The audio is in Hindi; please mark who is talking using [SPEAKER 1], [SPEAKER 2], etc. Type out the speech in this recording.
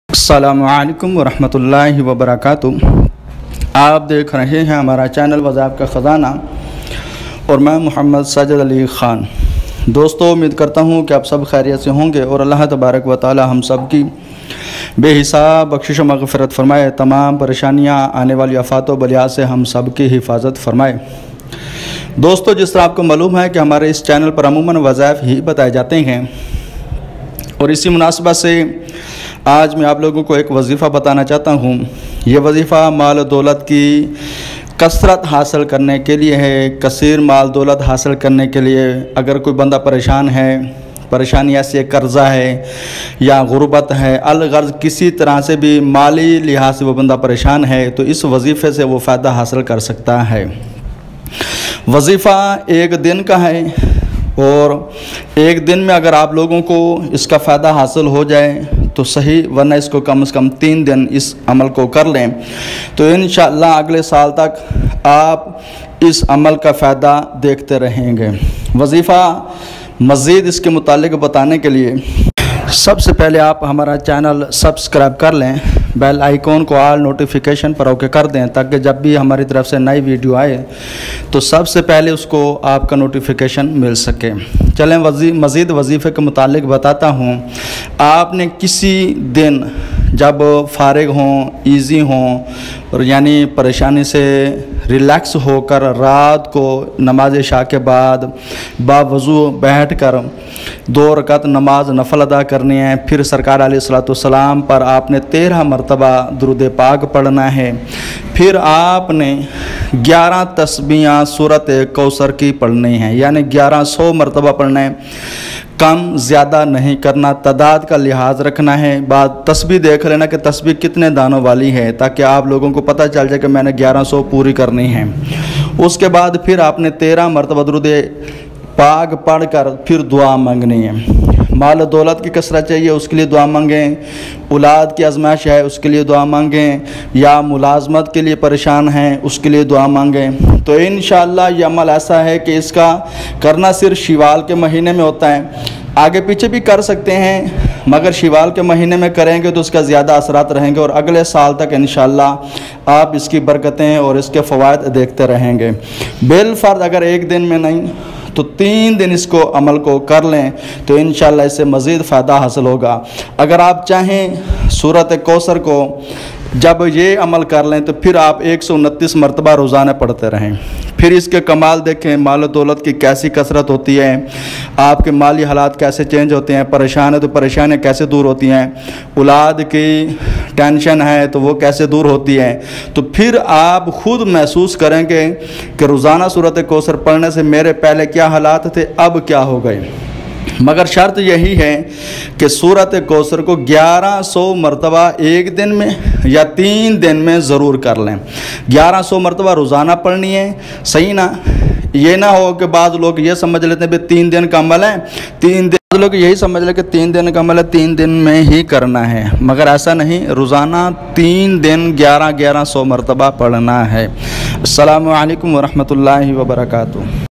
[SPEAKER 1] अस्सलामुअलैकुम वरहमतुल्लाहि वबरकातुह। आप देख रहे हैं हमारा चैनल वज़ाइफ का ख़ज़ाना और मैं मोहम्मद साजिद अली ख़ान। दोस्तों, उम्मीद करता हूँ कि आप सब खैरियत से होंगे और अल्लाह तबारक व तआला हम सब की बेहिसाब बख्शिश व मग़फ़िरत फ़रमाए, तमाम परेशानियाँ आने वाली आफ़ात व बलिया से हम सब की हिफाजत फ़रमाए। दोस्तों, जिस तरह आपको मालूम है कि हमारे इस चैनल पर अमूमन वज़ाइफ ही बताए जाते हैं और इसी मुनासिबत से आज मैं आप लोगों को एक वजीफ़ा बताना चाहता हूँ। ये वजीफ़ा माल दौलत की कसरत हासिल करने के लिए है। कसीर माल दौलत हासिल करने के लिए अगर कोई बंदा परेशान है, परेशानी ऐसी कर्ज़ा है या गुर्बत है, अलगर्ज़ किसी तरह से भी माली लिहाज से वो बंदा परेशान है, तो इस वजीफ़े से वो फ़ायदा हासिल कर सकता है। वजीफ़ा एक दिन का है और एक दिन में अगर आप लोगों को इसका फ़ायदा हासिल हो जाए तो सही, वरना इसको कम से कम 3 दिन इस अमल को कर लें तो इंशाअल्लाह अगले साल तक आप इस अमल का फ़ायदा देखते रहेंगे। वजीफ़ा मज़ीद इसके मुतालिक बताने के लिए सबसे पहले आप हमारा चैनल सब्सक्राइब कर लें, बेल आइकॉन को ऑल नोटिफिकेशन पर ओके कर दें ताकि जब भी हमारी तरफ से नई वीडियो आए तो सबसे पहले उसको आपका नोटिफिकेशन मिल सके। चलें मज़ीद वजीफ़े के मुतालिक बताता हूँ। आपने किसी दिन जब फारिग हों, ईज़ी हों और यानी परेशानी से रिलैक्स होकर रात को नमाज इशा के बाद बावज़ू बैठ कर 2 रकात नमाज नफल अदा करनी है। फिर सरकार अलैहिस्सलाम पर आपने 13 मरतबा दुरूद पाक पढ़ना है। फिर आपने 11 तस्बीहां सूरत कौसर की पढ़नी है, यानी 1100 मरतबा पढ़ना है। कम ज़्यादा नहीं करना, तादाद का लिहाज रखना है। बाद तस्बीह देख लेना कि तस्बीह कितने दानों वाली है ताकि आप लोगों को पता चल जाए कि मैंने 1100 पूरी करनी है। उसके बाद फिर आपने 13 मरतबा दुरूद पाक पढ़ कर फिर दुआ मांगनी है। माल दौलत की कसरत चाहिए, उसके लिए दुआ मांगें। औलाद की आजमाइश है, उसके लिए दुआ मांगें। या मुलाजमत के लिए परेशान हैं, उसके लिए दुआ मांगें। तो इंशाअल्लाह ये अमल ऐसा है कि इसका करना सिर्फ शव्वाल के महीने में होता है। आगे पीछे भी कर सकते हैं मगर शव्वाल के महीने में करेंगे तो उसका ज़्यादा असरात रहेंगे और अगले साल तक इंशाअल्लाह आप इसकी बरकतें और इसके फ़वाइद देखते रहेंगे। बिलफर्ज अगर एक दिन में नहीं तो 3 दिन इसको अमल को कर लें तो इंशाअल्लाह इससे मज़ीद फ़ायदा हासिल होगा। अगर आप चाहें सूरत कौसर को जब ये अमल कर लें तो फिर आप 129 मरतबा रोज़ाना पढ़ते रहें। फिर इसके कमाल देखें, माल दौलत की कैसी कसरत होती है, आपके माली हालात कैसे चेंज होते हैं, परेशान है तो परेशानियाँ कैसे दूर होती हैं, औलाद की टेंशन है तो वो कैसे दूर होती है। तो फिर आप खुद महसूस करेंगे कि रोज़ाना सूरत कौसर पढ़ने से मेरे पहले क्या हालात थे, अब क्या हो गए। मगर शर्त यही है कि सूरत कौसर को 1100 मरतबा एक दिन में या 3 दिन में ज़रूर कर लें। 1100 मरतबा रोज़ाना पढ़नी है, सही ना। ये ना हो कि बाद लोग ये समझ लेते हैं भाई 3 दिन का अमल है, 3 दिन लोग यही समझ लें कि 3 दिन का अमल है, 3 दिन में ही करना है। मगर ऐसा नहीं, रोज़ाना 3 दिन 1100 मरतबा पढ़ना है। अस्सलामु अलैकुम वरहमतुल्लाहि वबरकातुह।